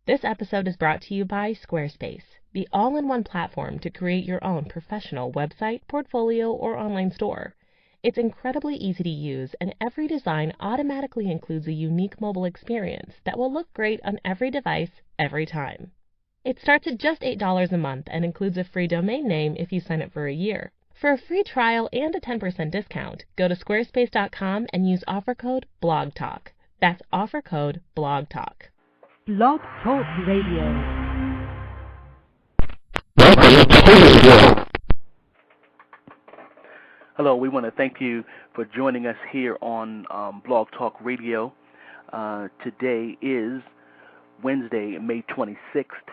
This episode is brought to you by Squarespace, the all-in-one platform to create your own professional website, portfolio, or online store. It's incredibly easy to use, and every design automatically includes a unique mobile experience that will look great on every device, every time. It starts at just $8 a month and includes a free domain name if you sign up for a year. For a free trial and a 10% discount, go to squarespace.com and use offer code BLOGTALK. That's offer code BLOGTALK. Blog Talk Radio. Hello, we want to thank you for joining us here on Blog Talk Radio. Today is Wednesday, May 26th,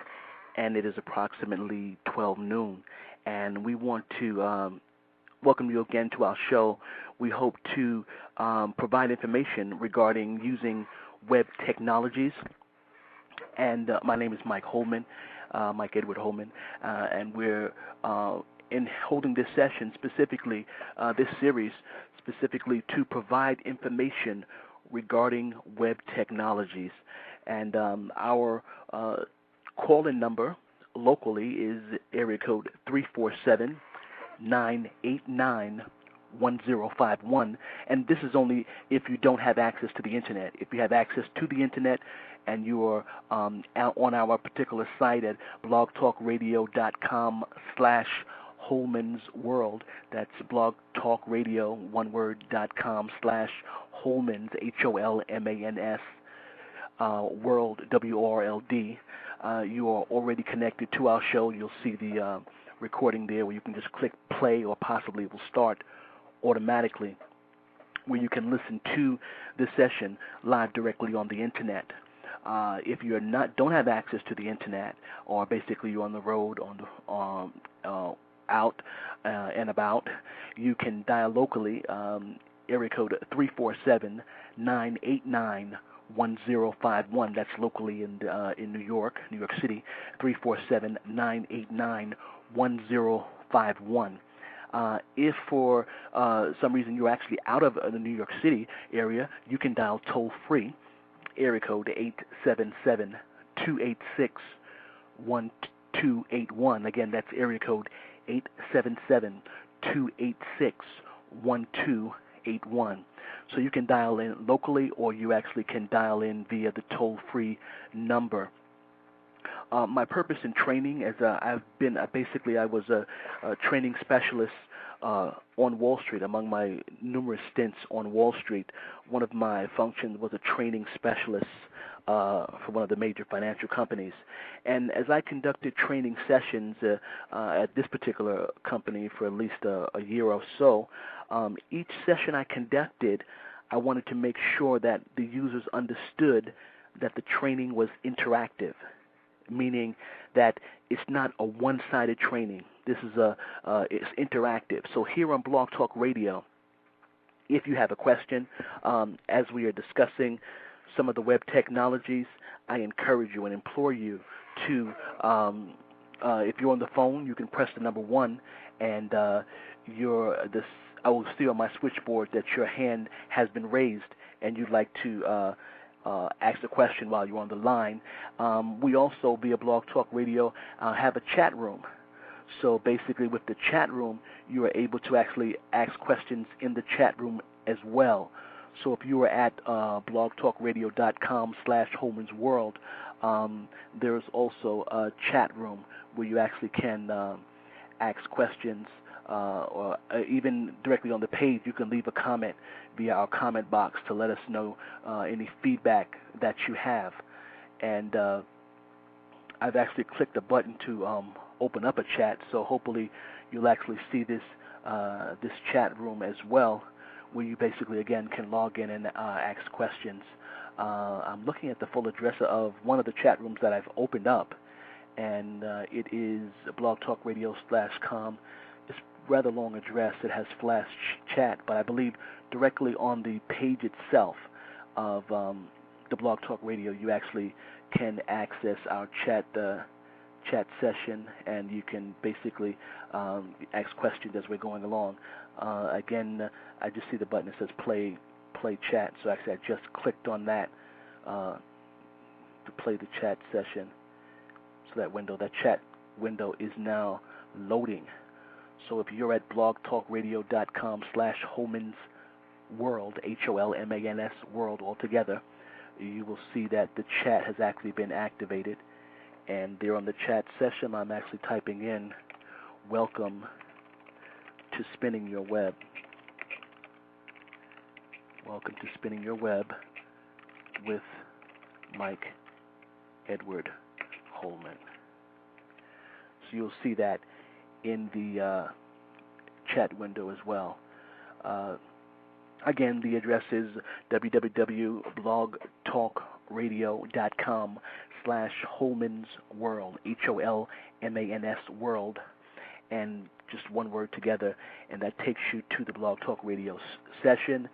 and it is approximately 12 noon. And we want to welcome you again to our show. We hope to provide information regarding using web technologies. And my name is Mike Holman, Mike Edward Holman, and we're in holding this session specifically, this series specifically to provide information regarding web technologies. And our call-in number locally is area code 347-989-1051. And this is only if you don't have access to the Internet. If you have access to the Internet and you are out on our particular site at blogtalkradio.com/Holman's World. That's blogtalkradio, one word, .com/Holman's, HOLMANS, World, WRLD. You are already connected to our show. You'll see the recording there where you can just click play, or possibly it will start automatically, where you can listen to the session live directly on the Internet. If you're don't have access to the Internet, or basically you're on the road, out and about, you can dial locally, area code 347-989-1051. That's locally in New York City, 347-989-1051. If for some reason you're actually out of the New York City area, you can dial toll-free, area code 877-286-1281. Again, that's area code 877-286-1281. So you can dial in locally, or you actually can dial in via the toll-free number. My purpose in training, as I was a training specialist on Wall Street. Among my numerous stints on Wall Street, one of my functions was a training specialist for one of the major financial companies. And as I conducted training sessions at this particular company for at least a year or so, each session I conducted, I wanted to make sure that the users understood that the training was interactive, meaning that it's not a one-sided training. This is it's interactive. So here on Blog Talk Radio, if you have a question, as we are discussing some of the web technologies, I encourage you and implore you to, if you're on the phone, you can press the number 1, and I will see on my switchboard that your hand has been raised and you'd like to ask a question while you're on the line. We also, via Blog Talk Radio, have a chat room. So basically with the chat room, you are able to actually ask questions in the chat room as well. So if you are at blogtalkradio.com/Holman's World, there's also a chat room where you actually can ask questions, or even directly on the page, you can leave a comment via our comment box to let us know any feedback that you have. And I've actually clicked a button to open up a chat, so hopefully you'll actually see this chat room as well, where you basically, again, can log in and ask questions. I'm looking at the full address of one of the chat rooms that I've opened up, and it is blogtalkradio.com. It's a rather long address. It has flash chat, but I believe directly on the page itself of the Blog Talk Radio, you actually can access our chat session, and you can basically ask questions as we're going along. Again, I just see the button that says play chat, so actually I just clicked on that to play the chat session. So that chat window is now loading. So if you're at blogtalkradio.com/Holman's World, HOLMANS World altogether, you will see that the chat has actually been activated. And there on the chat session, I'm actually typing in, welcome to Spinning Your Web. Welcome to Spinning Your Web with Mike Edward Holman. So you'll see that in the chat window as well. Again, the address is www.blogtalkradio.com/Holman's World, HOLMANS World, and just one word together, and that takes you to the Blog Talk Radio session.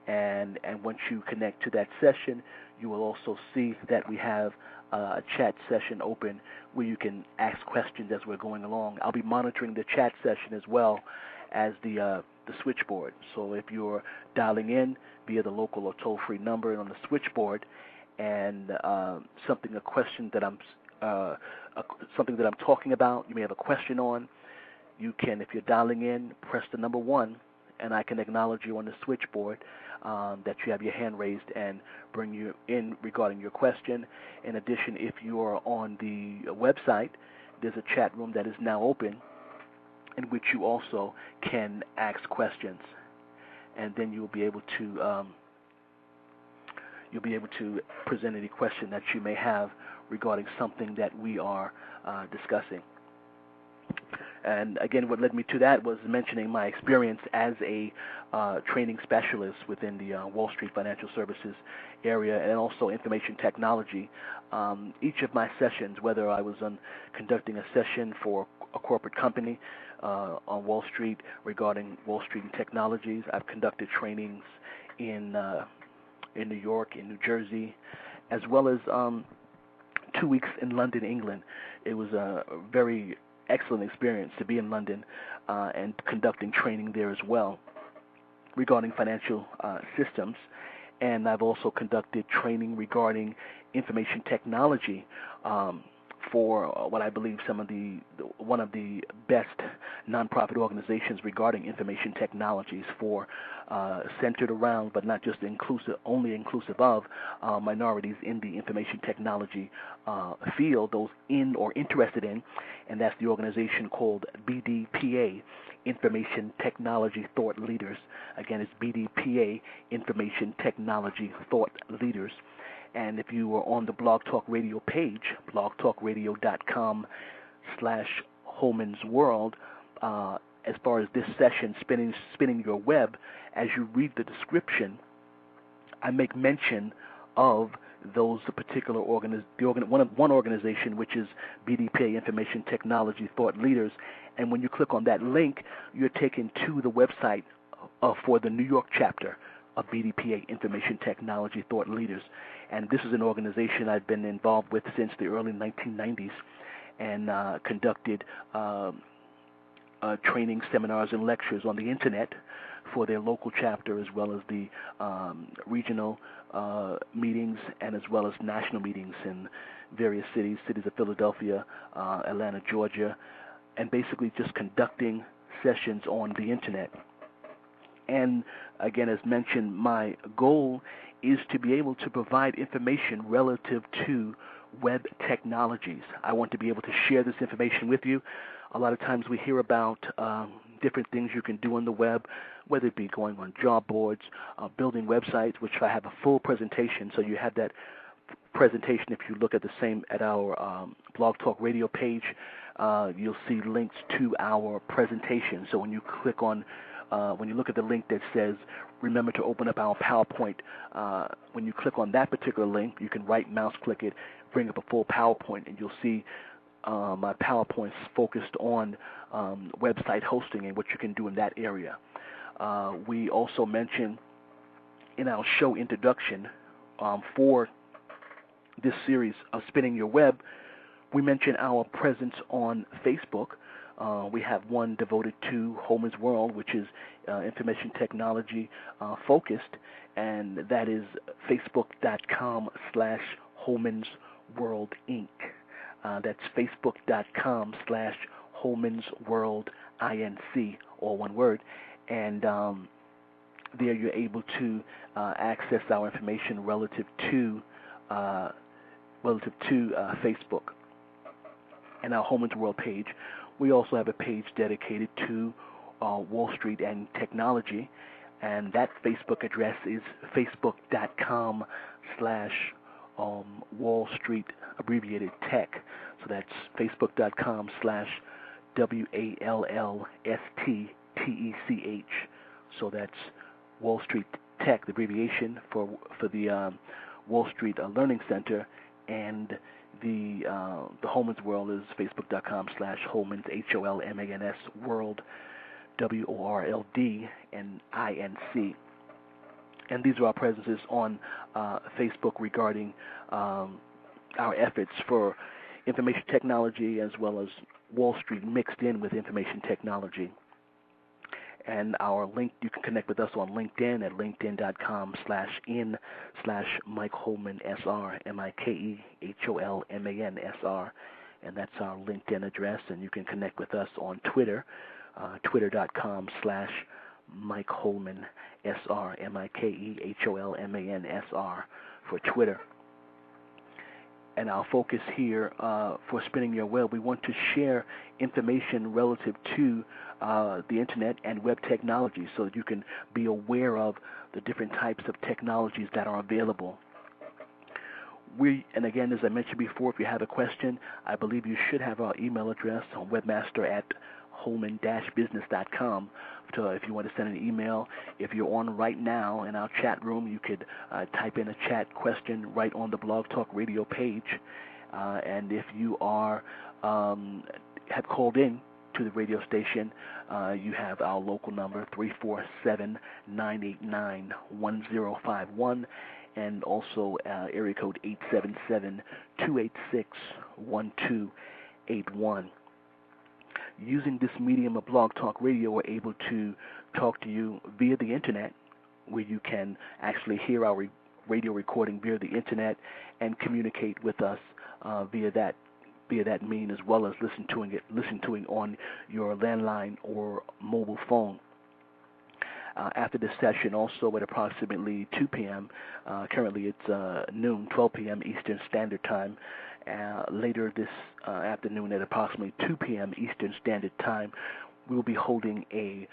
And once you connect to that session, you will also see that we have a chat session open where you can ask questions as we're going along. I'll be monitoring the chat session as well as the switchboard. So if you're dialing in via the local or toll-free number and on the switchboard, and something that I'm talking about, you may have a question on, you can, if you're dialing in, press the number 1, and I can acknowledge you on the switchboard that you have your hand raised and bring you in regarding your question. In addition, if you are on the website, there's a chat room that is now open in which you also can ask questions, and then you'll be able to present any question that you may have regarding something that we are discussing. And again, what led me to that was mentioning my experience as a training specialist within the Wall Street financial services area and also information technology. Each of my sessions, whether I was conducting a session for a corporate company on Wall Street regarding Wall Street and technologies, I've conducted trainings in New York, in New Jersey, as well as 2 weeks in London, England. It was a very excellent experience to be in London and conducting training there as well regarding financial systems. And I've also conducted training regarding information technology for what I believe one of the best nonprofit organizations regarding information technologies for centered around, but not just only inclusive of minorities in the information technology field, those in or interested in, and that's the organization called BDPA, Information Technology Thought Leaders. Again, it's BDPA, Information Technology Thought Leaders. And if you are on the Blog Talk Radio page, blogtalkradio.com/Holman's World, as far as this session, spinning your web, as you read the description, I make mention of those particular one organization, which is BDPA, Information Technology Thought Leaders. And when you click on that link, you're taken to the website for the New York chapter of BDPA, Information Technology Thought Leaders. And this is an organization I've been involved with since the early 1990s and conducted training seminars and lectures on the Internet for their local chapter, as well as the regional meetings and as well as national meetings in various cities of Philadelphia, Atlanta, Georgia, and basically just conducting sessions on the Internet. And again, as mentioned, my goal is to be able to provide information relative to web technologies. I want to be able to share this information with you. A lot of times we hear about different things you can do on the web, whether it be going on job boards, building websites, which I have a full presentation. So you have that presentation. If you look at our Blog Talk Radio page, you'll see links to our presentation. So when you look at the link that says, remember to open up our PowerPoint, when you click on that particular link, you can right mouse click it, bring up a full PowerPoint, and you'll see my PowerPoints focused on website hosting and what you can do in that area. We also mentioned in our show introduction for this series of Spinning Your Web, we mentioned our presence on Facebook. We have one devoted to Holman's World, which is information technology focused, and that is facebook.com/Holman's World Inc. That's facebook.com/Holman's World Inc. All one word, and there you're able to access our information relative to Facebook and our Holman's World page. We also have a page dedicated to Wall Street and technology, and that Facebook address is facebook.com/Wall Street abbreviated tech. So that's facebook.com/WALLSTTECH. So that's Wall Street Tech, the abbreviation for the Wall Street Learning Center, and the Holman's World is facebook.com/Holman's HOLMANS World WORLD and INC. And these are our presences on Facebook regarding our efforts for information technology as well as Wall Street mixed in with information technology. And our link, you can connect with us on LinkedIn at linkedin.com/in/Mike Holman SR, MikeHolmansR, and that's our LinkedIn address. And you can connect with us on Twitter, twitter.com/Mike Holman SR, MikeHolmansR for Twitter. And our focus here for Spinning Your Web, we want to share information relative to the Internet and web technology so that you can be aware of the different types of technologies that are available. And again, as I mentioned before, if you have a question, I believe you should have our email address on webmaster@holman-business.com. If you want to send an email. If you're on right now in our chat room, you could type in a chat question right on the Blog Talk Radio page. And if you are have called in to the radio station, you have our local number 347-989-1051, and also area code 877-286-1281. Using this medium of Blog Talk Radio, we're able to talk to you via the Internet, where you can actually hear our radio recording via the Internet and communicate with us via that mean, as well as listen to it on your landline or mobile phone. After this session, also at approximately 2 p.m., currently it's noon, 12 p.m. Eastern Standard Time. Later this afternoon at approximately 2 p.m. Eastern Standard Time, we will be holding a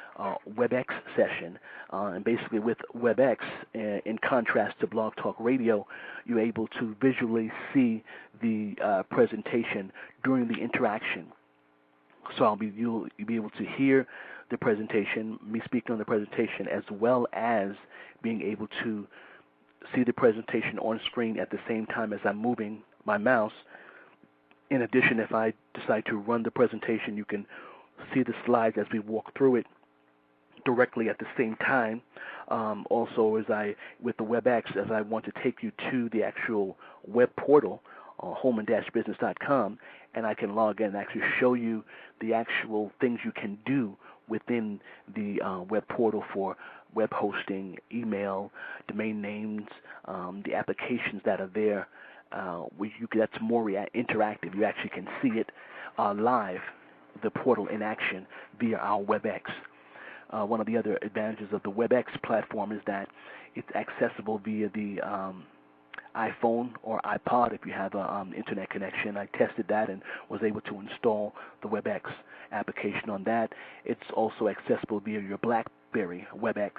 WebEx session. And basically with WebEx, in contrast to Blog Talk Radio, you're able to visually see the presentation during the interaction. So you'll be able to hear the presentation, me speaking on the presentation, as well as being able to see the presentation on screen at the same time as I'm moving my mouse. In addition, if I decide to run the presentation, you can see the slides as we walk through it directly at the same time. Also, with the WebEx, as I want to take you to the actual web portal, holman-business.com, and I can log in and actually show you the actual things you can do within the web portal for web hosting, email, domain names, the applications that are there. That's more interactive. You actually can see it live, the portal in action via our WebEx. One of the other advantages of the WebEx platform is that it's accessible via the iPhone or iPod if you have an internet connection. I tested that and was able to install the WebEx application on that. It's also accessible via your BlackBerry WebEx.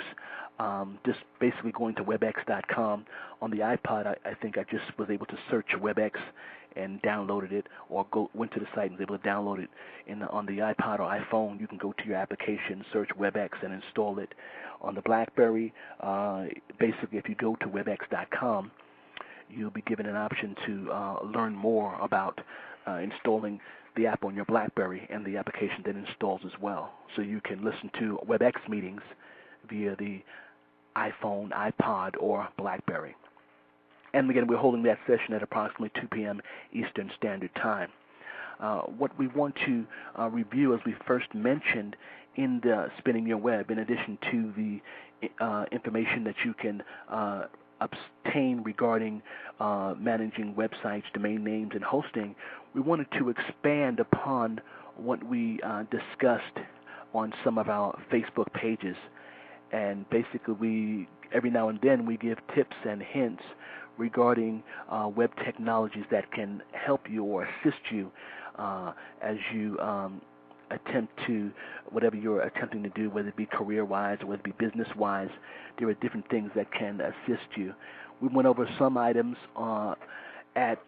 Just basically going to webex.com. On the iPod, I think I just was able to search WebEx and downloaded it, or went to the site and was able to download it. On the iPod or iPhone, you can go to your application, search WebEx, and install it. On the BlackBerry, basically if you go to webex.com, you'll be given an option to learn more about installing the app on your BlackBerry, and the application then installs as well. So you can listen to WebEx meetings via the iPhone, iPod, or BlackBerry. And again, we're holding that session at approximately 2 p.m. Eastern Standard Time. What we want to review, as we first mentioned in the Spinning Your Web, in addition to the information that you can obtain regarding managing websites, domain names, and hosting, we wanted to expand upon what we discussed on some of our Facebook pages. And basically, every now and then we give tips and hints regarding web technologies that can help you or assist you as you attempt to, whatever you're attempting to do, whether it be career-wise or whether it be business-wise. There are different things that can assist you. We went over some items at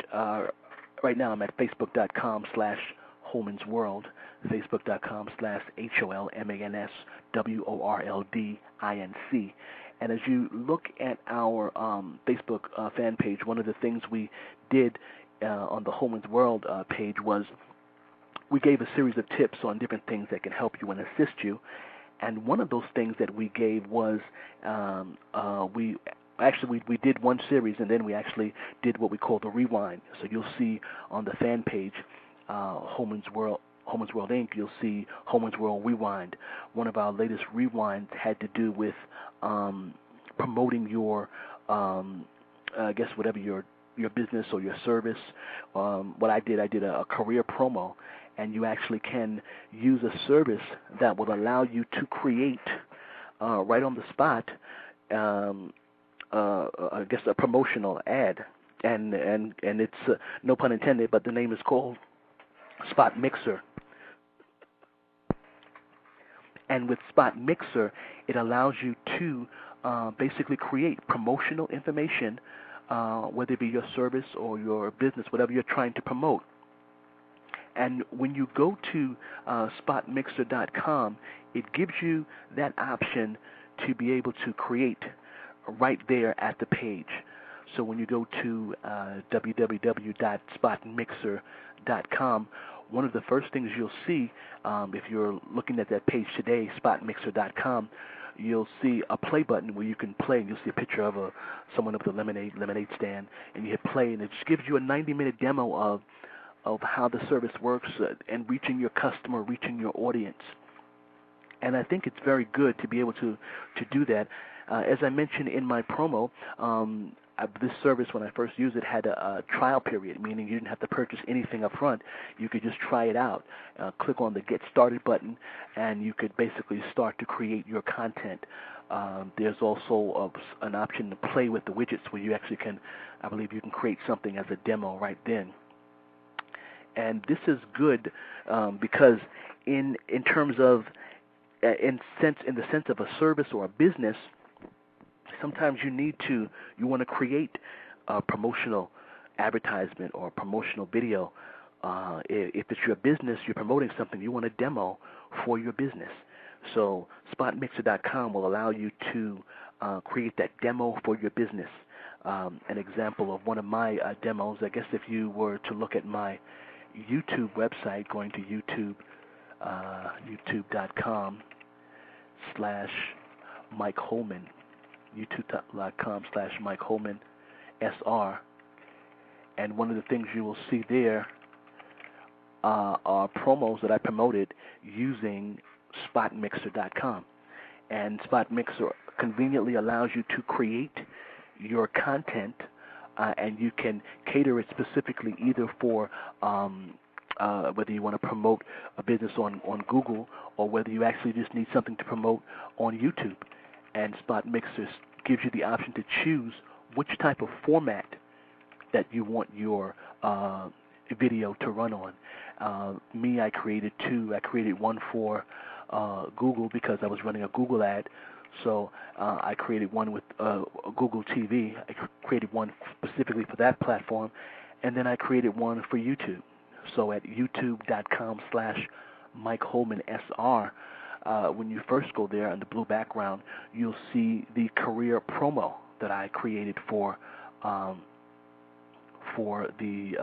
right now I'm at facebook.com/Holman's World, facebook.com/HOLMANSWORLDINC. And as you look at our Facebook fan page, one of the things we did on the Holman's World page was we gave a series of tips on different things that can help you and assist you. And one of those things that we gave was we did one series, and then we actually did what we call the rewind. So you'll see on the fan page, Holman's World Inc., you'll see Holman's World Rewind. One of our latest rewinds had to do with promoting your, I guess, whatever your business or your service. What I did a career promo, and you actually can use a service that will allow you to create right on the spot, I guess, a promotional ad, and it's no pun intended, but the name is called Spot Mixer. And with Spot Mixer, it allows you to basically create promotional information, whether it be your service or your business, whatever you're trying to promote. And when you go to spotmixer.com, it gives you that option to be able to create right there at the page. So when you go to www.spotmixer.com, one of the first things you'll see, if you're looking at that page today, spotmixer.com, you'll see a play button where you can play, and you'll see a picture of someone with a lemonade stand, and you hit play, and it just gives you a 90-minute demo of how the service works and reaching your customer, reaching your audience. And I think it's very good to be able to do that. As I mentioned in my promo, this service, when I first used it, had a trial period, meaning you didn't have to purchase anything up front. You could just try it out. Click on the Get Started button, and you could basically start to create your content. There's also an option to play with the widgets where you actually can, I believe you can create something as a demo right then. And this is good because in terms of, in the sense of a service or a business, sometimes you want to create a promotional advertisement or a promotional video. If it's your business, you're promoting something, you want a demo for your business. So spotmixer.com will allow you to create that demo for your business. An example of one of my demos, I guess if you were to look at my YouTube website, going to youtube.com/Mike Holman, youtube.com/Mike Holman SR, and one of the things you will see there are promos that I promoted using spotmixer.com. And SpotMixer conveniently allows you to create your content, and you can cater it specifically either for whether you want to promote a business on Google, or whether you actually just need something to promote on YouTube. And SpotMixer gives you the option to choose which type of format that you want your video to run on. I created two. I created one for Google because I was running a Google ad. So I created one with Google TV. I created one specifically for that platform. And then I created one for YouTube. So at youtube.com/Mike Holman SR, when you first go there in the blue background, you'll see the career promo that I created for the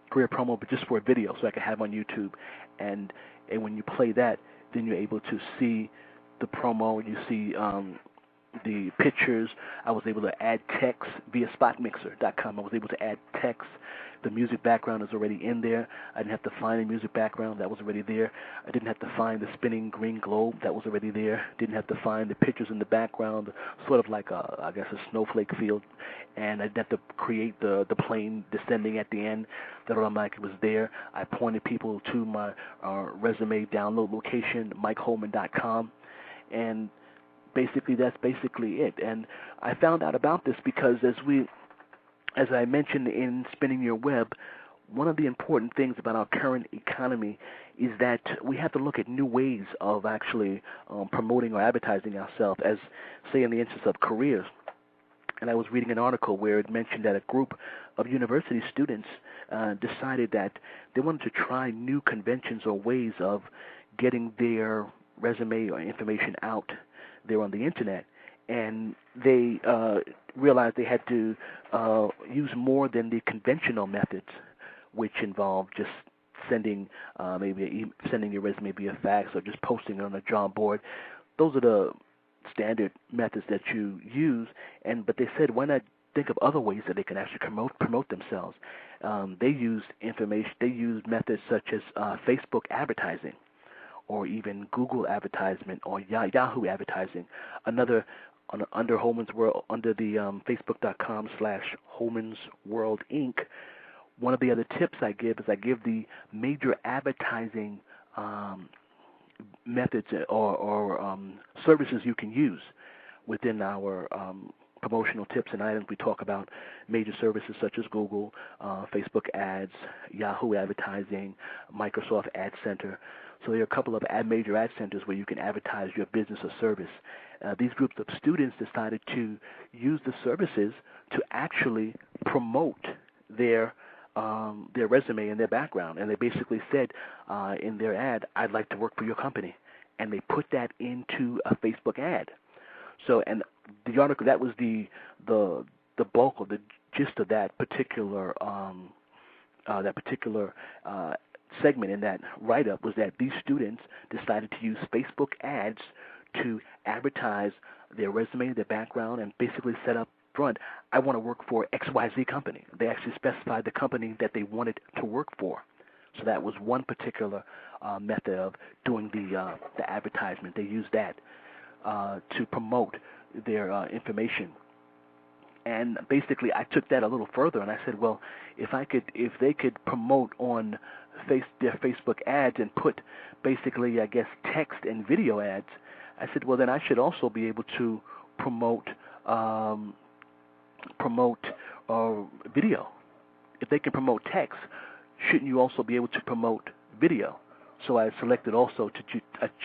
career promo, but just for a video, so I can have on YouTube. And when you play that, then you're able to see the promo. You see the pictures. I was able to add text via spotmixer.com. I was able to add text. The music background is already in there. I didn't have to find a music background. That was already there. I didn't have to find the spinning green globe. That was already there. Didn't have to find the pictures in the background, sort of like I guess a snowflake field. And I didn't have to create the plane descending at the end. That automatically was there. I pointed people to my resume download location, MikeHolman.com, and basically that's basically it. And I found out about this because as I mentioned in Spinning Your Web, one of the important things about our current economy is that we have to look at new ways of actually promoting or advertising ourselves, as, say, in the instance of careers. And I was reading an article where it mentioned that a group of university students decided that they wanted to try new conventions or ways of getting their resume or information out there on the Internet. And they realized they had to use more than the conventional methods, which involved just sending sending your resume via fax or just posting it on a job board. Those are the standard methods that you use, but they said, why not think of other ways that they can actually promote themselves? They used methods such as Facebook advertising, or even Google advertisement, or Yahoo advertising. Under Holman's World, under the Facebook.com/Holman's World Inc. One of the other tips I give is I give the major advertising methods or services you can use within our promotional tips and items. We talk about major services such as Google, Facebook ads, Yahoo advertising, Microsoft Ad Center. So there are a couple of major ad centers where you can advertise your business or service. These groups of students decided to use the services to actually promote their resume and their background, and they basically said in their ad, "I'd like to work for your company," and they put that into a Facebook ad. So, and the article, that was the bulk of the gist of that particular segment in that write-up, was that these students decided to use Facebook ads to advertise their resume, their background, and basically set up front, I want to work for XYZ company. They actually specified the company that they wanted to work for. So that was one particular method of doing the advertisement. They used that to promote their information. And basically, I took that a little further, and I said, well, if they could promote on their Facebook ads and put basically, I guess, text and video ads, I said, well, then I should also be able to promote video. If they can promote text, shouldn't you also be able to promote video? So I selected also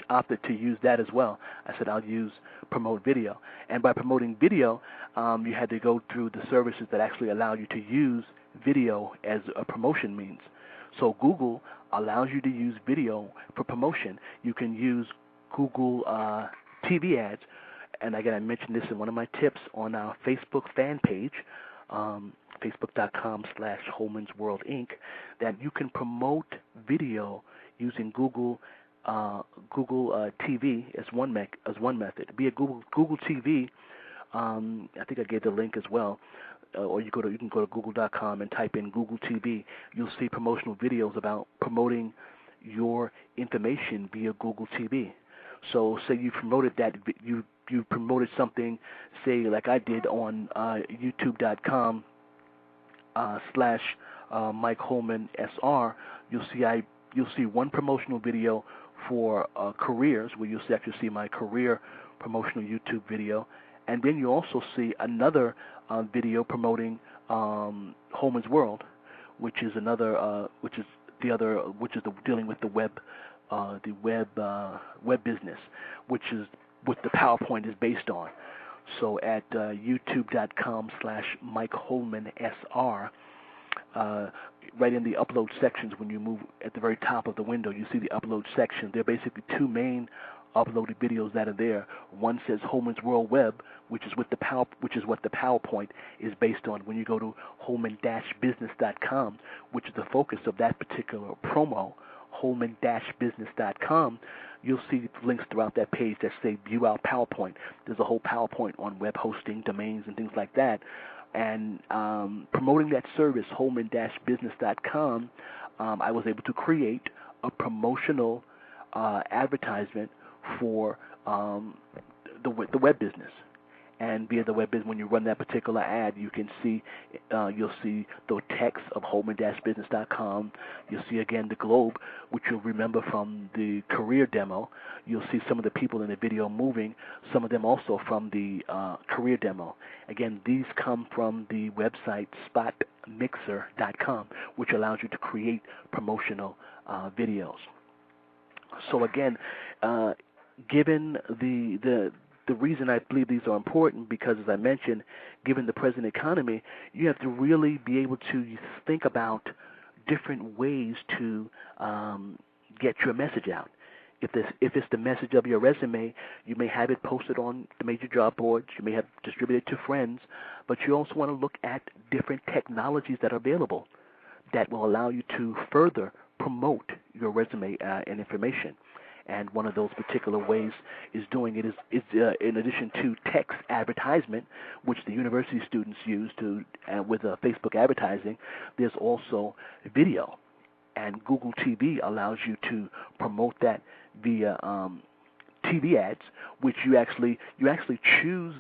opted to use that as well. I said I'll promote video, and by promoting video, you had to go through the services that actually allow you to use video as a promotion means. So Google allows you to use video for promotion. You can use Google TV ads, and again, I mentioned this in one of my tips on our Facebook fan page, Facebook.com/Holman's World Inc., that you can promote video using Google TV as one method. Be it Google TV. I think I gave the link as well. Or you can go to Google.com and type in Google TV. You'll see promotional videos about promoting your information via Google TV. So say you promoted that you promoted something, say like I did on YouTube.com /Mike Holman SR. You'll see one promotional video for careers, where you'll actually see my career promotional YouTube video, and then you also see another video promoting Holman's World, which is dealing with the web business, which is what the PowerPoint is based on. So at youtube.com/Mike Holman SR, right in the upload sections, when you move at the very top of the window, you see the upload section. There are basically two main uploaded videos that are there. One says Holman's World Web, which is what the PowerPoint is based on. When you go to Holman-business.com, which is the focus of that particular promo, holman-business.com, you'll see links throughout that page that say view our PowerPoint. There's a whole PowerPoint on web hosting, domains, and things like that. And promoting that service, holman-business.com, I was able to create a promotional advertisement for the web business. And via the web business, when you run that particular ad, you can see, you'll see the text of holman-business.com. You'll see again the globe, which you'll remember from the career demo. You'll see some of the people in the video moving, some of them also from the career demo. Again, these come from the website spotmixer.com, which allows you to create promotional videos. So again, given the reason I believe these are important, because as I mentioned, given the present economy, you have to really be able to think about different ways to get your message out. If it's the message of your resume, you may have it posted on the major job boards, you may have distributed to friends, but you also want to look at different technologies that are available that will allow you to further promote your resume and information. And one of those particular ways is doing it is in addition to text advertisement, which the university students use to with Facebook advertising. There's also video, and Google TV allows you to promote that via TV ads, which you actually choose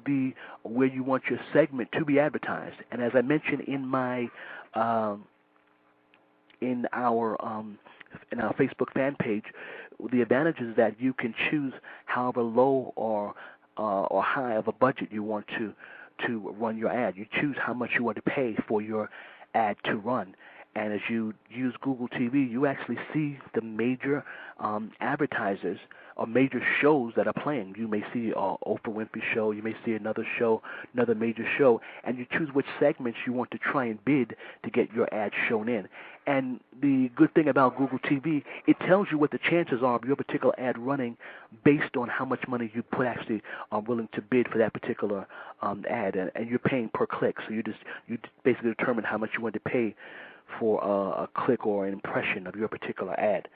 where you want your segment to be advertised. And as I mentioned in my in our Facebook fan page, the advantage is that you can choose however low or high of a budget you want to run your ad. You choose how much you want to pay for your ad to run. And as you use Google TV, you actually see the major advertisers or major shows that are playing. You may see Oprah Winfrey show, you may see another show, another major show, and you choose which segments you want to try and bid to get your ad shown in. And the good thing about Google TV, it tells you what the chances are of your particular ad running based on how much money you actually are willing to bid for that particular ad, and you're paying per click. So you basically determine how much you want to pay for a click or an impression of your particular ad.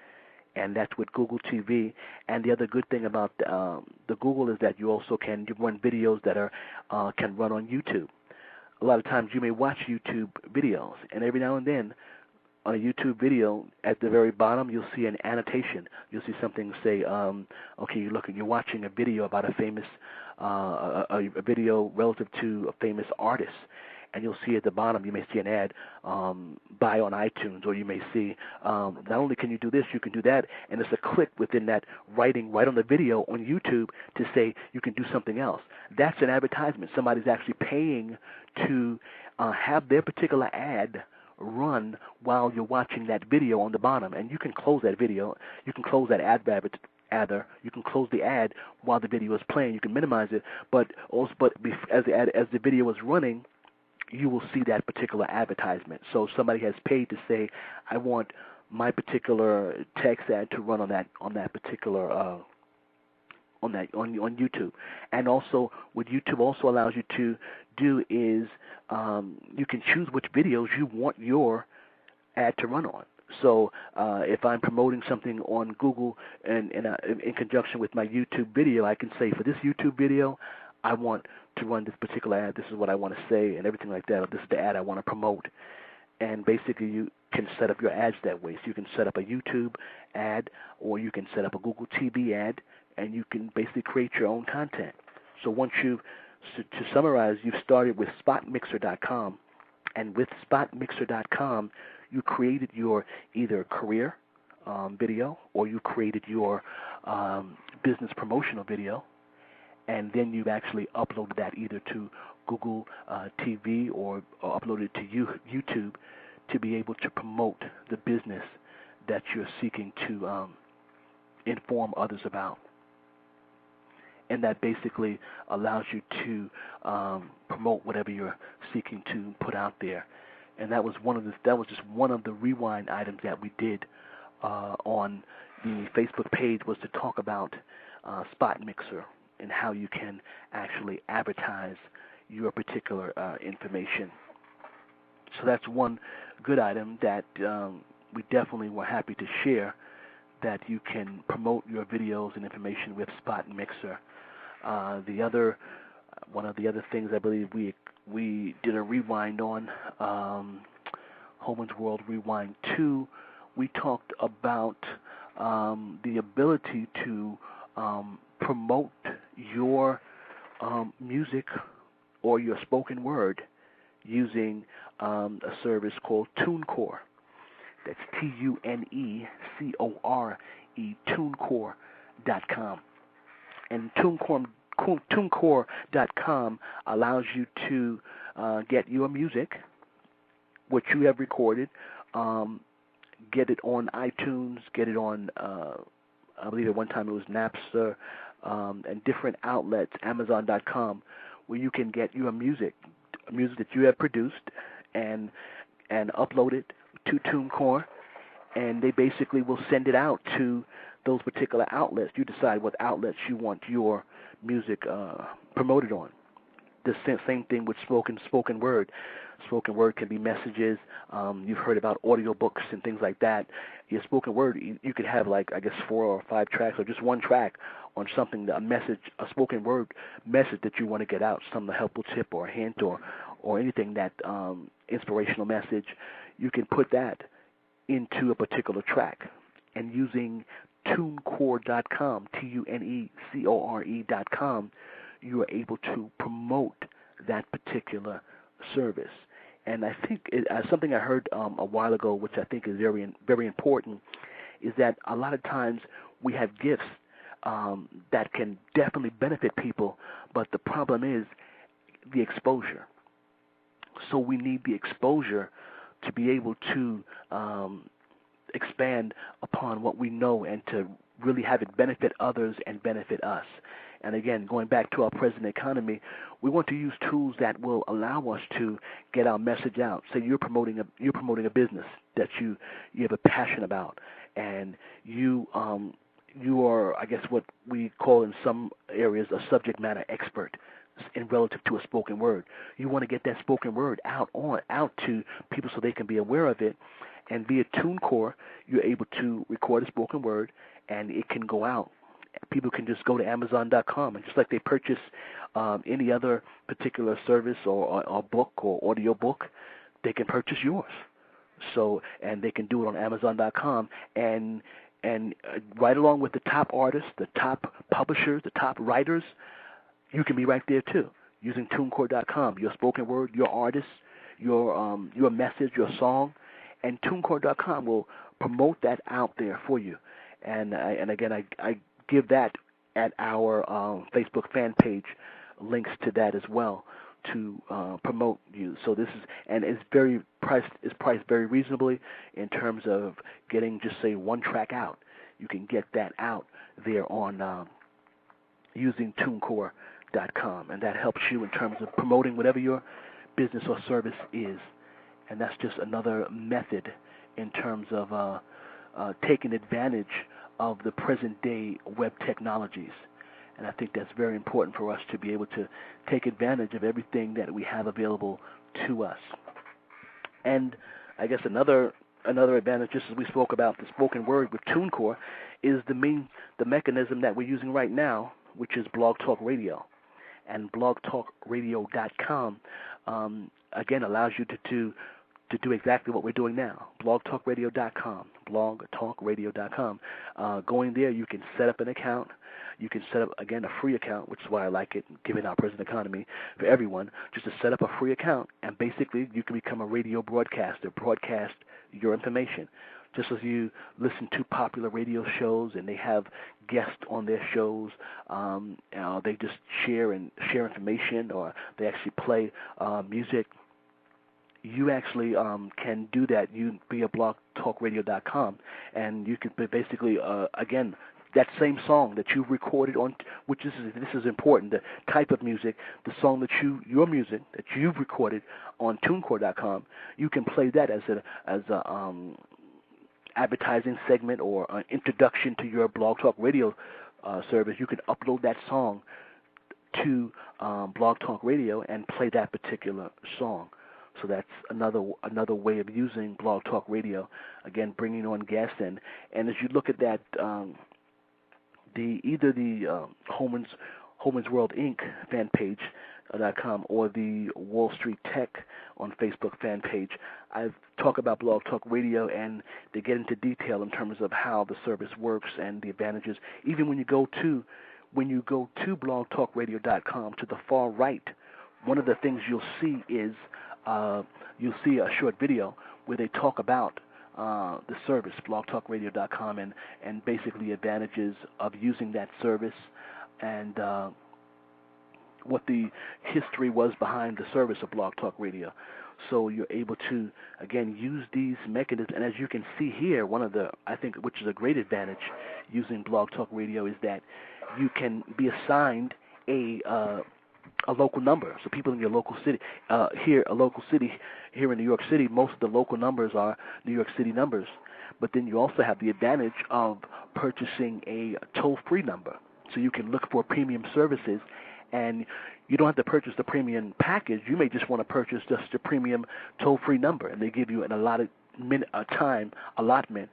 And that's with Google TV. And the other good thing about the Google is that you also can run videos that can run on YouTube. A lot of times you may watch YouTube videos, and every now and then on a YouTube video, at the very bottom, you'll see an annotation. You'll see something say, okay, you're watching a video about a famous, a video relative to a famous artist. And you'll see at the bottom, you may see an ad, buy on iTunes, or you may see, not only can you do this, you can do that, and there's a click within that writing right on the video on YouTube to say you can do something else. That's an advertisement. Somebody's actually paying to have their particular ad run while you're watching that video on the bottom, and you can close that video. You can close that you can close the ad while the video is playing. You can minimize it, but as the video is running, you will see that particular advertisement. So somebody has paid to say, I want my particular text ad to run on that particular on YouTube. And also what YouTube also allows you to do is you can choose which videos you want your ad to run on. So if I'm promoting something on Google and in conjunction with my YouTube video, I can say, for this YouTube video, I want to run this particular ad. This is what I want to say and everything like that. Or this is the ad I want to promote. And basically you can set up your ads that way. So you can set up a YouTube ad, or you can set up a Google TV ad, and you can basically create your own content. So once to summarize, you've started with spotmixer.com, and with spotmixer.com, you created your either career video, or you created your business promotional video, and then you've actually uploaded that either to Google TV or uploaded it to YouTube to be able to promote the business that you're seeking to inform others about. And that basically allows you to promote whatever you're seeking to put out there. And that was just one of the rewind items that we did on the Facebook page, was to talk about Spot Mixer and how you can actually advertise your particular information. So that's one good item that we definitely were happy to share, that you can promote your videos and information with Spot and Mixer. One of the other things I believe we did a rewind on, Holman's World Rewind 2, we talked about the ability to promote your music or your spoken word using a service called TuneCore. That's TuneCore, TuneCore.com. And TuneCore.com allows you to get your music, which you have recorded, get it on iTunes, get it on, I believe at one time it was Napster, and different outlets, Amazon.com, where you can get your music that you have produced and upload it to TuneCore, and they basically will send it out to those particular outlets. You decide what outlets you want your music promoted on. The same thing with spoken word. Spoken word can be messages. You've heard about audiobooks and things like that. Your spoken word, you could have 4 or 5 tracks or just one track on something, a spoken word message that you want to get out, some helpful tip or a hint or anything, that inspirational message. You can put that into a particular track, and using TuneCore.com, TuneCore.com, you are able to promote that particular service. And I think something I heard a while ago, which I think is very, very important, is that a lot of times we have gifts that can definitely benefit people, but the problem is the exposure. So we need the exposure to be able to expand upon what we know and to really have it benefit others and benefit us. And again, going back to our present economy, we want to use tools that will allow us to get our message out. Say you're promoting a business that you have a passion about, and you are, I guess, what we call in some areas a subject matter expert in relative to a spoken word. You want to get that spoken word out to people so they can be aware of it. And via TuneCore, you're able to record a spoken word, and it can go out. People can just go to Amazon.com, and just like they purchase any other particular service or book or audio book, they can purchase yours. So, and they can do it on Amazon.com, and right along with the top artists, the top publishers, the top writers, you can be right there too, using TuneCore.com. Your spoken word, your artist, your message, your song, and TuneCore.com will promote that out there for you. And again, I give that at our Facebook fan page, links to that as well to promote you. So this is, and it's priced very reasonably in terms of getting just say one track out. You can get that out there on using TuneCore.com, and that helps you in terms of promoting whatever your business or service is. And that's just another method in terms of taking advantage of the present-day web technologies. And I think that's very important for us to be able to take advantage of everything that we have available to us. And I guess another advantage, just as we spoke about the spoken word with TuneCore, is the mechanism that we're using right now, which is Blog Talk Radio. And blogtalkradio.com, again, allows you to do exactly what we're doing now. blogtalkradio.com, blogtalkradio.com. Going there, you can set up an account. You can set up, again, a free account, which is why I like it, given our present economy, for everyone, just to set up a free account, and basically you can become a radio broadcaster, broadcast your information. Just as you listen to popular radio shows and they have guests on their shows, they just share information, or they actually play music. You actually can do that via blogtalkradio.com, and you can basically, again, that same song that you recorded on, which this is important, the type of music, the song that your music that you've recorded on TuneCore.com, you can play that as a advertising segment or an introduction to your Blog Talk Radio service. You can upload that song to Blog Talk Radio and play that particular song. So that's another way of using Blog Talk Radio. Again, bringing on guests in, and as you look at that, either the Holman's World Inc. fan page .com or the Wall Street Tech on Facebook fan page, I've talked about Blog Talk Radio, and they get into detail in terms of how the service works and the advantages. Even when you go to blogtalkradio.com, to the far right, one of the things you'll see is you'll see a short video where they talk about the service, blogtalkradio.com, and basically advantages of using that service, and what the history was behind the service of Blog Talk Radio. So you're able to, again, use these mechanisms. And as you can see here, one of the, I think, which is a great advantage using Blog Talk Radio, is that you can be assigned a local number. So people in your local city, here in New York City, most of the local numbers are New York City numbers. But then you also have the advantage of purchasing a toll-free number. So you can look for premium services, and you don't have to purchase the premium package. You may just want to purchase just a premium toll-free number, and they give you an allotted time allotment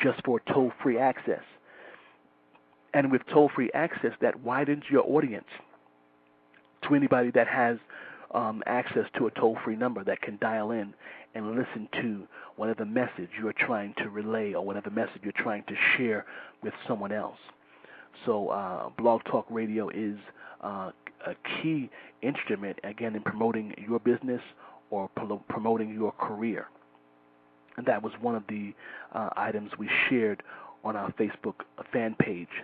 just for toll-free access. And with toll-free access, that widens your audience to anybody that has access to a toll-free number that can dial in and listen to whatever message you're trying to relay or whatever message you're trying to share with someone else. So Blog Talk Radio is a key instrument, again, in promoting your business or promoting your career. And that was one of the items we shared on our Facebook fan page.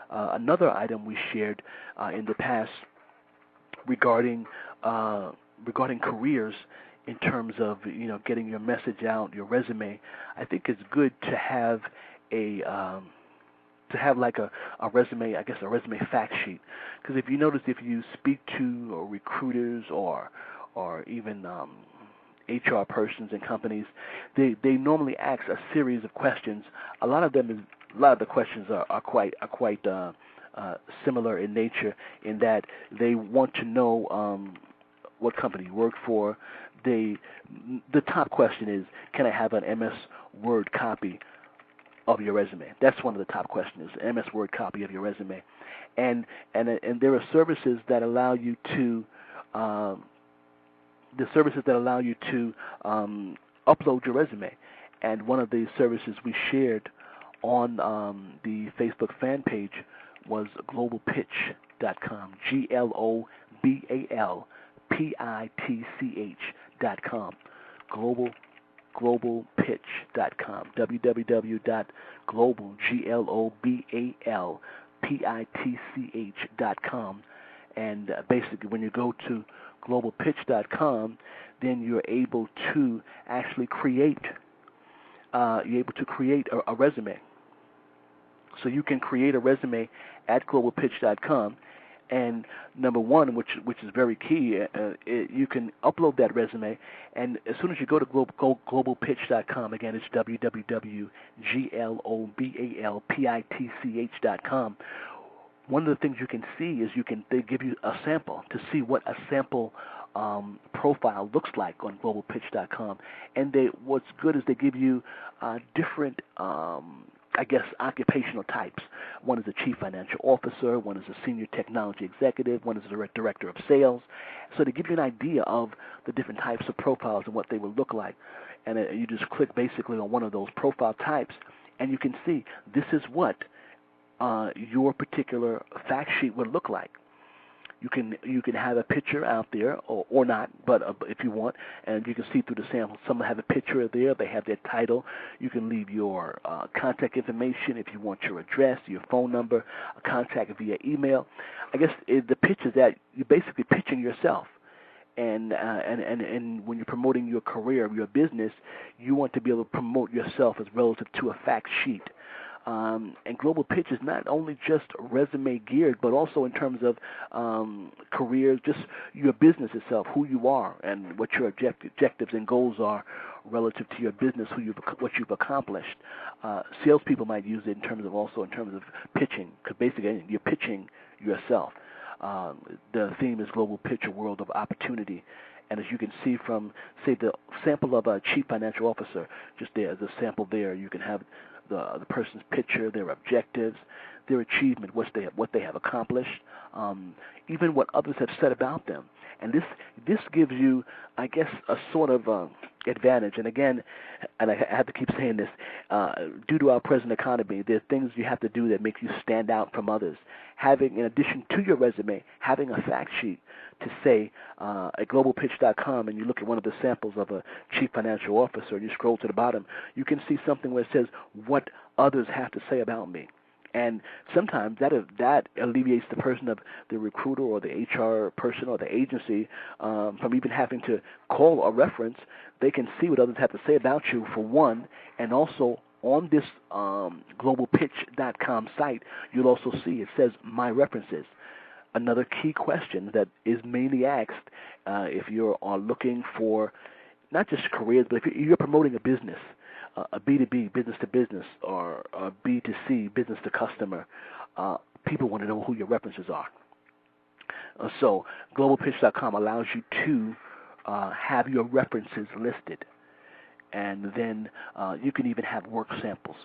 Another item we shared in the past regarding careers, in terms of getting your message out, your resume. I think it's good to have like a resume, I guess a resume fact sheet, because if you notice, if you speak to recruiters or even HR persons in companies, they normally ask a series of questions. A lot of the questions are quite similar in nature, in that they want to know what company you work for. The top question is, can I have an MS Word copy of your resume? That's one of the top questions, MS Word copy of your resume. And there are services that allow you to upload your resume. And one of the services we shared on the Facebook fan page was globalpitch.com, globalpitch.com, globalpitch.com, www.globalpitch.com. And basically, when you go to globalpitch.com, then you're able to actually create a resume. So you can create a resume at globalpitch.com, and number one, which is very key, you can upload that resume, and as soon as you go to globalpitch.com, again, it's www.globalpitch.com. One of the things you can see is they give you a sample to see what a sample profile looks like on globalpitch.com, and what's good is they give you different occupational types. One is a chief financial officer, one is a senior technology executive, one is a director of sales. So they give you an idea of the different types of profiles and what they will look like. And you just click basically on one of those profile types, and you can see this is what your particular fact sheet would look like. You can have a picture out there or not, but if you want, and you can see through the sample, some have a picture there, they have their title. You can leave your contact information if you want your address, your phone number, contact via email. I guess the pitch is that you're basically pitching yourself. And when you're promoting your career, your business, you want to be able to promote yourself as relative to a fact sheet. And Global Pitch is not only just resume geared, but also in terms of career, just your business itself, who you are, and what your objectives and goals are relative to your business, what you've accomplished. Salespeople might use it in terms of pitching, because basically you're pitching yourself. The theme is Global Pitch, a world of opportunity, And as you can see from, say, the sample of a chief financial officer, just there, the sample there, you can have the person's picture, their objectives, their achievement, what they have accomplished, even what others have said about them. And this gives you, I guess, a sort of advantage. And again, and I have to keep saying this, due to our present economy, there are things you have to do that make you stand out from others. Having, in addition to your resume, having a fact sheet to say at globalpitch.com, and you look at one of the samples of a chief financial officer, and you scroll to the bottom, you can see something where it says what others have to say about me. And sometimes that alleviates the person of the recruiter or the HR person or the agency from even having to call a reference. They can see what others have to say about you, for one, and also on this globalpitch.com site, you'll also see it says My References. Another key question that is mainly asked if you are looking for not just careers, but if you're promoting a business, a B2B, business to business, or a B2C, business to customer, people want to know who your references are. So globalpitch.com allows you to have your references listed. And then you can even have work samples.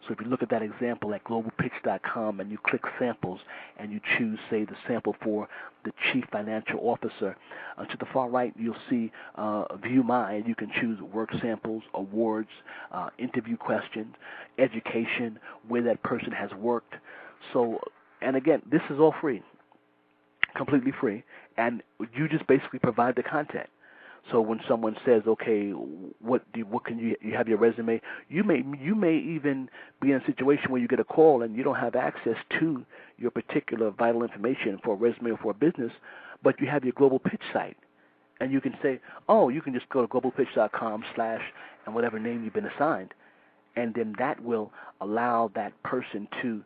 So if you look at that example at globalpitch.com and you click samples and you choose, say, the sample for the chief financial officer, to the far right you'll see View My, and you can choose work samples, awards, interview questions, education, where that person has worked. So, and again, this is all free, completely free, and you just basically provide the content. So when someone says, okay, what can you have your resume? You may even be in a situation where you get a call and you don't have access to your particular vital information for a resume or for a business, but you have your Global Pitch site. And you can say, oh, you can just go to globalpitch.com/ and whatever name you've been assigned. And then that will allow that person to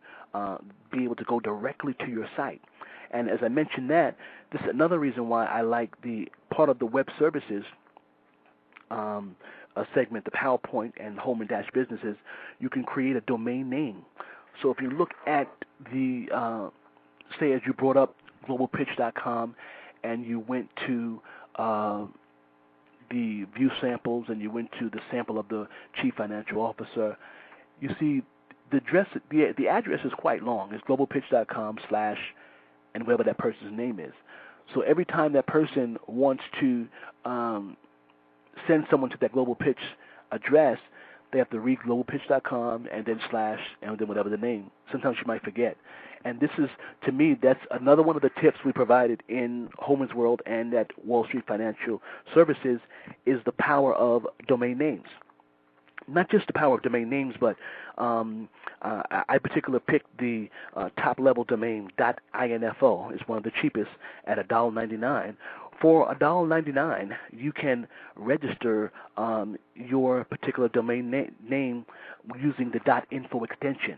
be able to go directly to your site. And as I mentioned this is another reason why I like the part of the web services a segment, the PowerPoint and Holman Businesses. You can create a domain name. So if you look at the, say as you brought up globalpitch.com and you went to the view samples and you went to the sample of the chief financial officer, you see the address is quite long. It's globalpitch.com/ and whatever that person's name is. So every time that person wants to send someone to that Global Pitch address, they have to read globalpitch.com and then / and then whatever the name. Sometimes you might forget. And this is, to me, that's another one of the tips we provided in Holman's World and at Wall Street Financial Services is the power of domain names. Not just the power of domain names, but I particularly picked the top-level domain .info. It's one of the cheapest at $1.99. For $1.99, you can register your particular domain name using the .info extension.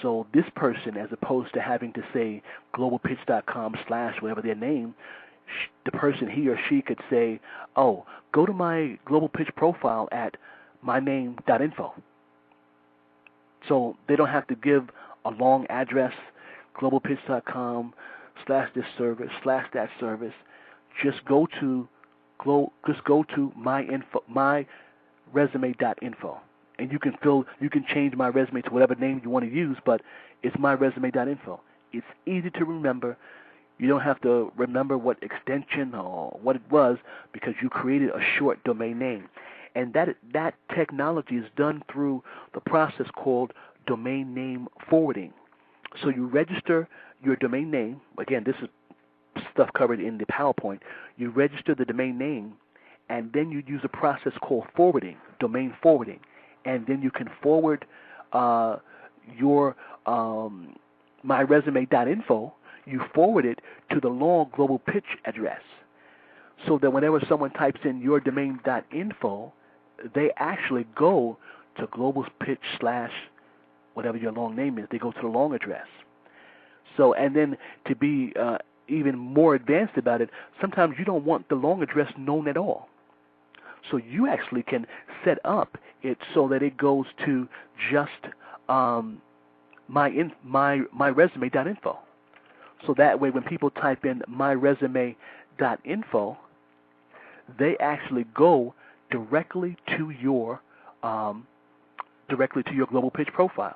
So this person, as opposed to having to say globalpitch.com / whatever their name, the person, he or she, could say, oh, go to my Global Pitch profile at myname.info. So they don't have to give a long address, globalpitch.com / this service / that service. Just go to myresume.info, and you can change My Resume to whatever name you want to use, but it's myresume.info. It's easy to remember. You don't have to remember what extension or what it was because you created a short domain name. And that technology is done through the process called domain name forwarding. So you register your domain name. Again, this is stuff covered in the PowerPoint. You register the domain name, and then you use a process called forwarding, domain forwarding. And then you can forward your myresume.info. You forward it to the long Global Pitch address, so that whenever someone types in your domain.info, they actually go to Global Pitch / whatever your long name is. They go to the long address. So, and then to be even more advanced about it, sometimes you don't want the long address known at all. So you actually can set up it so that it goes to just myresume.info. So that way when people type in myresume.info, they actually go directly to your Global Pitch profile.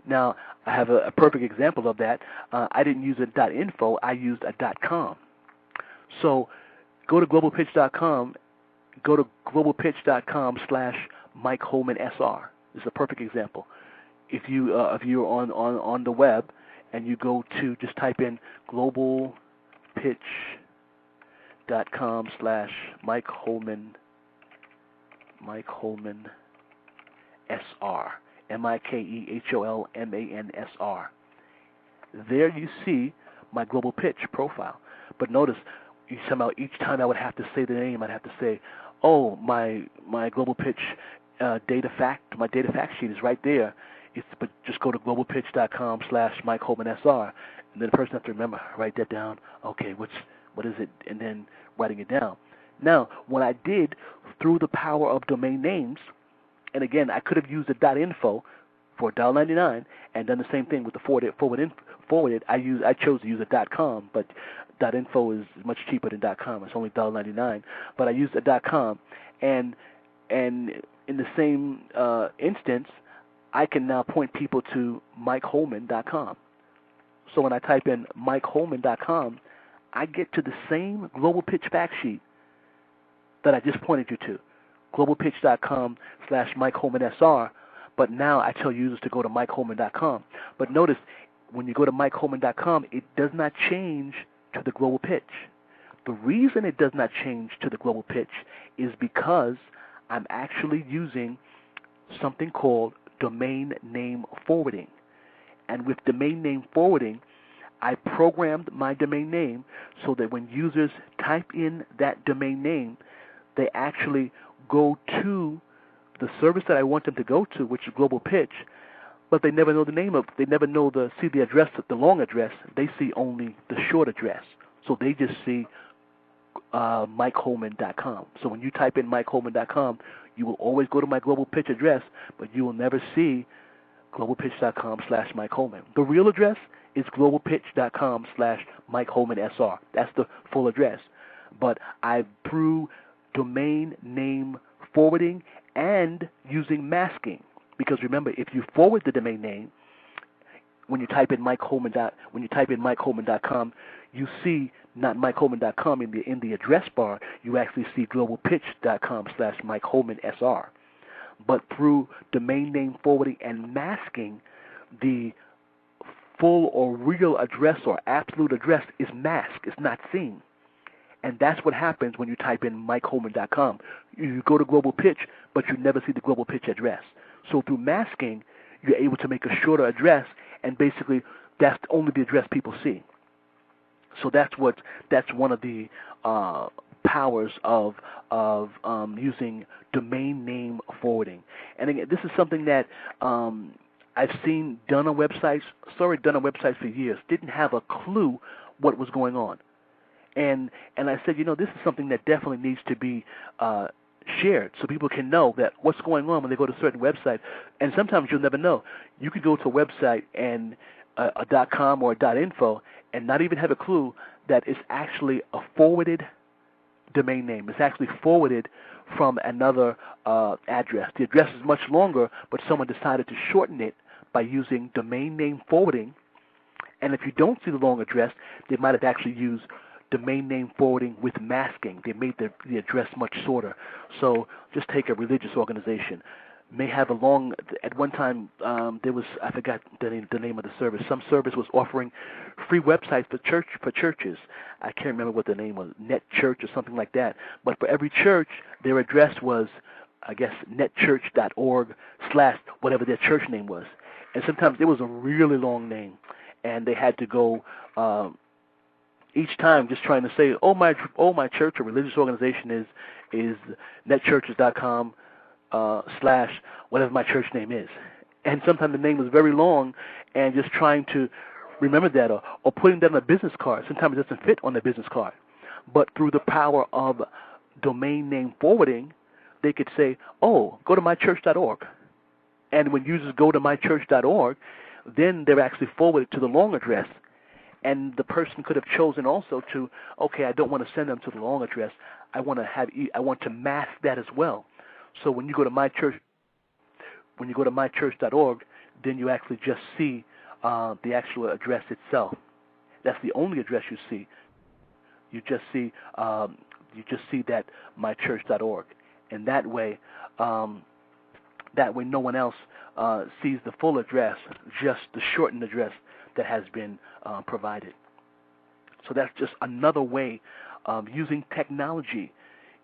Now, I have a perfect example of that. I didn't use a .info, I used a .com. So go to globalpitch.com, go to globalpitch.com/Mike Holman SR. This is a perfect example. If you're on the web and you go to, just type in globalpitch.com/Mike Holman SR, MikeHolmansR. There you see my Global Pitch profile. But notice, somehow each time I would have to say the name, I'd have to say, oh, my Global Pitch my data fact sheet is right there. But just go to globalpitch.com/Mike Holman SR, and then the person has to remember, write that down. Okay, what is it? And then writing it down. Now, what I did through the power of domain names, and again, I could have used a .info for $1.99 and done the same thing with the forwarded. I chose to use a .com, but .info is much cheaper than .com. It's only $1.99. But I used a .com, and in the same instance, I can now point people to MikeHolman.com. So when I type in MikeHolman.com, I get to the same Global Pitch fact sheet that I just pointed you to, globalpitch.com/Mike Holman SR, but now I tell users to go to MikeHolman.com. But notice, when you go to MikeHolman.com, it does not change to the Global Pitch. The reason it does not change to the Global Pitch is because I'm actually using something called domain name forwarding. And with domain name forwarding, I programmed my domain name so that when users type in that domain name, they actually go to the service that I want them to go to, which is Global Pitch, but they never know the name of it. They never know see the address, the long address. They see only the short address. So they just see MikeHolman.com. So when you type in MikeHolman.com, you will always go to my Global Pitch address, but you will never see globalpitch.com/Mike Holman. The real address is globalpitch.com/Mike Holman SR. That's the full address. But through domain name forwarding and using masking, because remember, if you forward the domain name, when you type in MikeHolman.com, you see not MikeHolman.com in the address bar. You actually see globalpitch.com/Mike Holman SR. But through domain name forwarding and masking, the full or real address or absolute address is masked. It's not seen. And that's what happens when you type in MikeHolman.com. You go to Global Pitch, but you never see the Global Pitch address. So through masking, you're able to make a shorter address, and basically that's only the address people see. So that's one of the powers of using domain name forwarding. And again, this is something that I've seen done on websites. Saw it done on websites for years. Didn't have a clue what was going on. And I said, this is something that definitely needs to be shared so people can know that what's going on when they go to a certain website. And sometimes you'll never know. You could go to a website and a .com or a .info and not even have a clue that it's actually a forwarded domain name. It's actually forwarded from another address. The address is much longer, but someone decided to shorten it by using domain name forwarding. And if you don't see the long address, they might have actually used domain name forwarding with masking. They made the address much shorter. So just take a religious organization. May have a long, at one time there was, I forgot the name of the service. Some service was offering free websites for churches. I can't remember what the name was, Net Church or something like that. But for every church, their address was, I guess, netchurch.org / whatever their church name was. And sometimes it was a really long name, and they had to go each time just trying to say, my church or religious organization is netchurches.com / whatever my church name is. And sometimes the name was very long, and just trying to remember that or putting that on a business card. Sometimes it doesn't fit on the business card. But through the power of domain name forwarding, they could say, go to mychurch.org. And when users go to mychurch.org, then they're actually forwarded to the long address. And the person could have chosen also to, I don't want to send them to the long address. I want to mask that as well. So when you go to mychurch.org, then you actually just see the actual address itself. That's the only address you see. You just see that mychurch.org, and that way no one else sees the full address, just the shortened address that has been provided. So that's just another way of using technology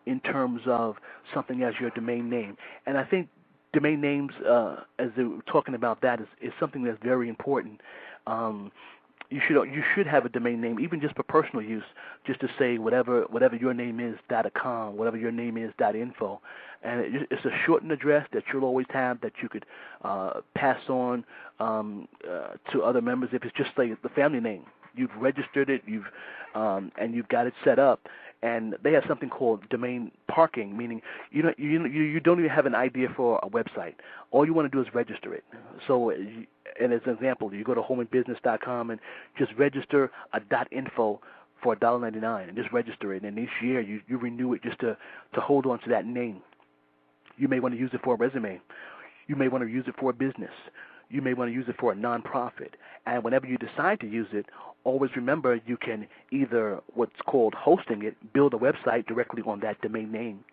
in terms of something as your domain name. And I think domain names, as they were talking about that, is something that's very important. You should have a domain name, even just for personal use, just to say whatever your name is .com, whatever your name is .info, and it's a shortened address that you'll always have that you could pass on to other members if it's just like the family name. You've registered it, and you've got it set up, and they have something called domain parking, meaning you don't even have an idea for a website. All you want to do is register it. So, and as an example, you go to holmanbusiness.com and just register a .info for $1.99 and just register it. And each year you renew it just to hold on to that name. You may want to use it for a resume. You may want to use it for a business. You may want to use it for a nonprofit. And whenever you decide to use it, always remember you can either what's called hosting it, build a website directly on that domain name,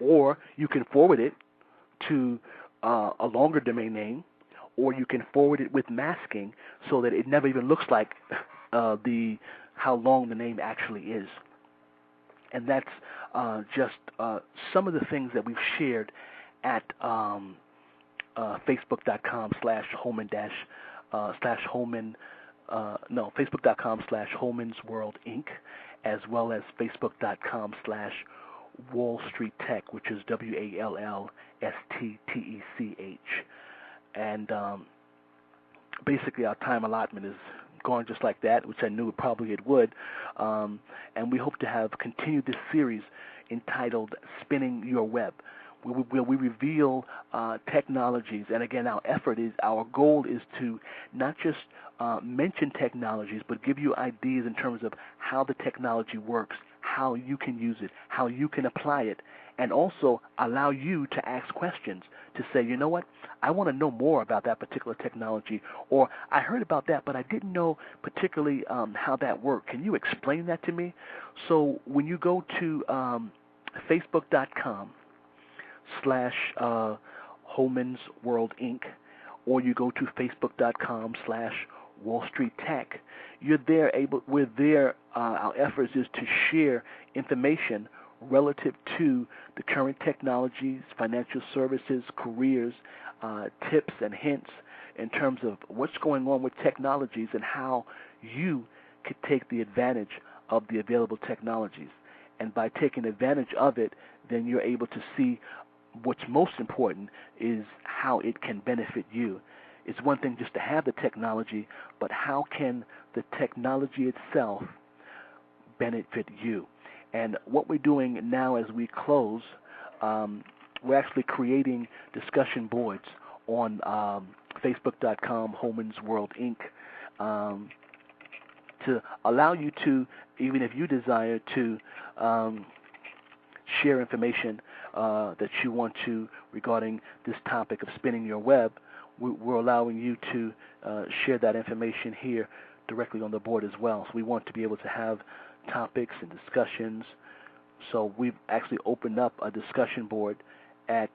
or you can forward it to a longer domain name, or you can forward it with masking so that it never even looks like how long the name actually is. And that's just some of the things that we've shared at Facebook.com/Holman's World Inc., as well as Facebook.com/Wall Street Tech, which is WALLSTTECH. And basically our time allotment is gone just like that, which I knew it would. And we hope to have continued this series entitled Spinning Your Web, where we reveal technologies. And again, our goal is to not just mention technologies, but give you ideas in terms of how the technology works, how you can use it, how you can apply it, and also allow you to ask questions to say, you know what, I want to know more about that particular technology, or I heard about that, but I didn't know particularly how that worked. Can you explain that to me? So when you go to Facebook.com/Holman's World Inc., or you go to Facebook.com/Wall Street Tech, we're there. Our efforts is to share information relative to the current technologies, financial services, careers, tips and hints in terms of what's going on with technologies and how you could take the advantage of the available technologies. And by taking advantage of it, then you're able to see what's most important is how it can benefit you. It's one thing just to have the technology, but how can the technology itself benefit you? And what we're doing now as we close, we're actually creating discussion boards on Facebook.com, Holman's World Inc., to allow you to, even if you desire to share information that you want to regarding this topic of spinning your web, we're allowing you to share that information here directly on the board as well. So we want to be able to have topics and discussions. So we've actually opened up a discussion board at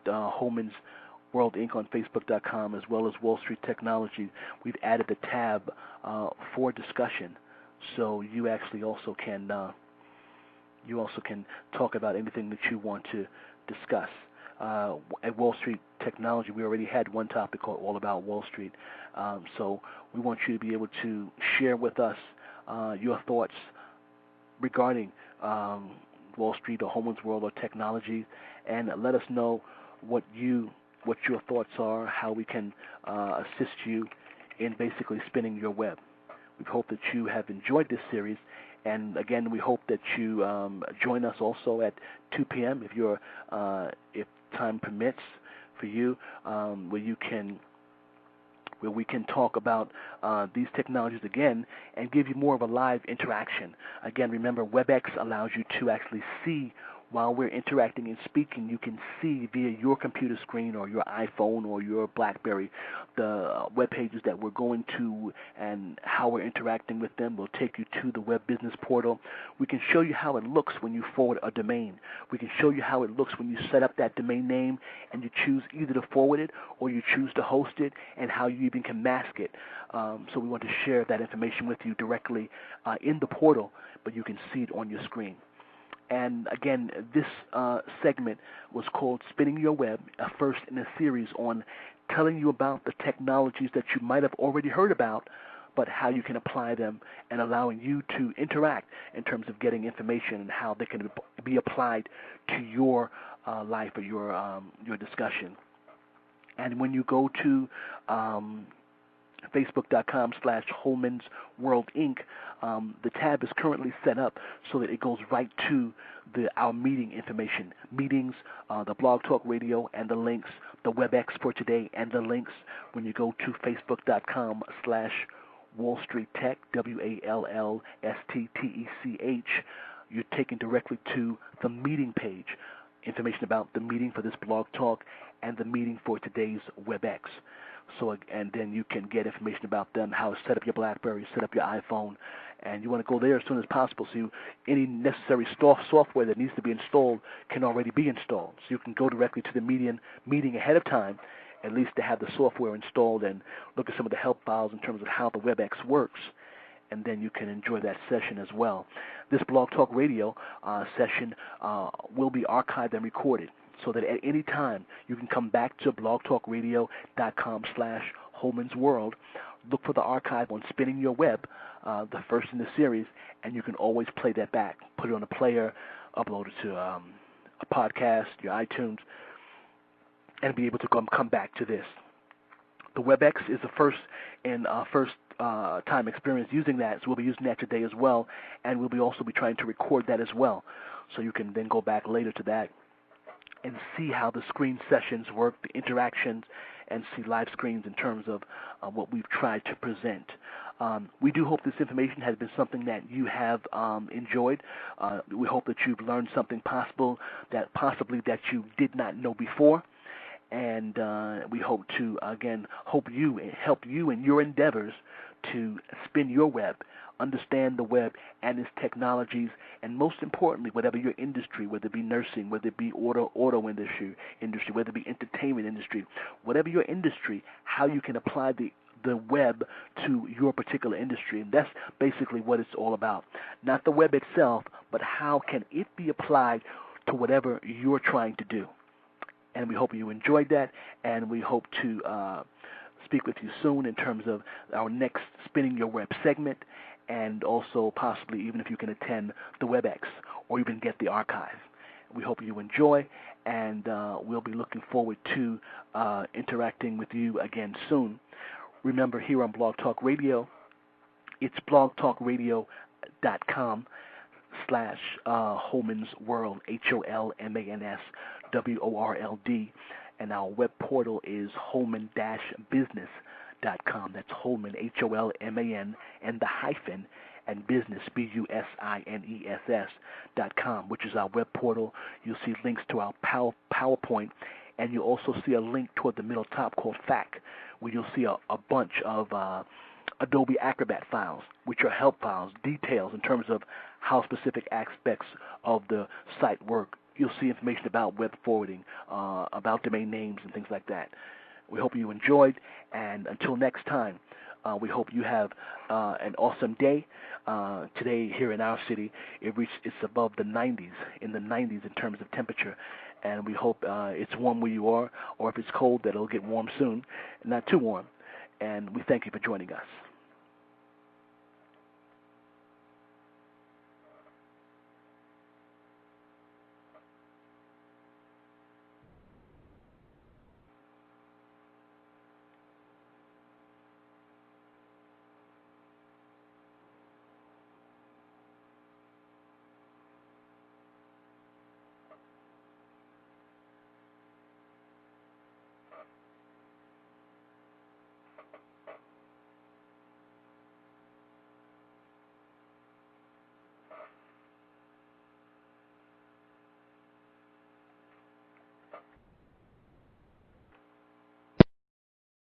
Holman's World Inc. on Facebook.com, as well as Wall Street Technology. We've added the tab for discussion, so you actually also can talk about anything that you want to discuss. At Wall Street Technology, we already had one topic all about Wall Street, so we want you to be able to share with us your thoughts regarding Wall Street or Holman's World or technology, and let us know what your thoughts are, how we can assist you in basically spinning your web. We hope that you have enjoyed this series, and again, we hope that you join us also at 2 p.m. if time permits for you, where where we can talk about these technologies again and give you more of a live interaction. Again, remember, WebEx allows you to actually see while we're interacting and speaking. You can see via your computer screen or your iPhone or your BlackBerry the web pages that we're going to and how we're interacting with them. We'll take you to the web business portal. We can show you how it looks when you forward a domain. We can show you how it looks when you set up that domain name and you choose either to forward it or you choose to host it, and how you even can mask it. So we want to share that information with you directly in the portal, but you can see it on your screen. And again, this segment was called Spinning Your Web, a first in a series on telling you about the technologies that you might have already heard about, but how you can apply them and allowing you to interact in terms of getting information and how they can be applied to your life or your discussion. And when you go to Facebook.com/Holman's World Inc., the tab is currently set up so that it goes right to our meeting information, meetings, the Blog Talk Radio and the links, the WebEx for today and the links. When you go to Facebook.com/Wall Street Tech, WALLSTTECH, you're taken directly to the meeting page, information about the meeting for this Blog Talk and the meeting for today's WebEx. So, and then you can get information about them, how to set up your BlackBerry, set up your iPhone, and you want to go there as soon as possible. So any necessary software that needs to be installed can already be installed. So you can go directly to the meeting ahead of time, at least to have the software installed and look at some of the help files in terms of how the WebEx works, and then you can enjoy that session as well. This Blog Talk Radio session will be archived and recorded, so that at any time you can come back to blogtalkradio.com/Holman's World, look for the archive on Spinning Your Web, the first in the series, and you can always play that back, put it on a player, upload it to a podcast, your iTunes, and be able to come back to this. The WebEx is the first time experience using that, so we'll be using that today as well, and we'll also be trying to record that as well, so you can then go back later to that and see how the screen sessions work, the interactions, and see live screens in terms of what we've tried to present. We do hope this information has been something that you have enjoyed. We hope that you've learned something possibly that you did not know before. And we hope to, again, help you in your endeavors to spin your web, understand the web and its technologies, and most importantly, whatever your industry, whether it be nursing, whether it be auto industry, whether it be entertainment industry, whatever your industry, how you can apply the web to your particular industry. And that's basically what it's all about. Not the web itself, but how can it be applied to whatever you're trying to do. And we hope you enjoyed that, and we hope to speak with you soon in terms of our next Spinning Your Web segment, and also possibly even if you can attend the WebEx or even get the archive. We hope you enjoy, and we'll be looking forward to interacting with you again soon. Remember, here on Blog Talk Radio, it's blogtalkradio.com/Holman's World, HOLMANSWORLD, and our web portal is Holman-business.com. That's Holman, HOLMAN, and the hyphen, and business, BUSINESS.com, which is our web portal. You'll see links to our PowerPoint, and you'll also see a link toward the middle top called FAQ, where you'll see a bunch of Adobe Acrobat files, which are help files, details in terms of how specific aspects of the site work. You'll see information about web forwarding, about domain names and things like that. We hope you enjoyed, and until next time, we hope you have an awesome day. Today here in our city, it's above the 90s, in terms of temperature, and we hope it's warm where you are, or if it's cold, that it'll get warm soon, not too warm. And we thank you for joining us.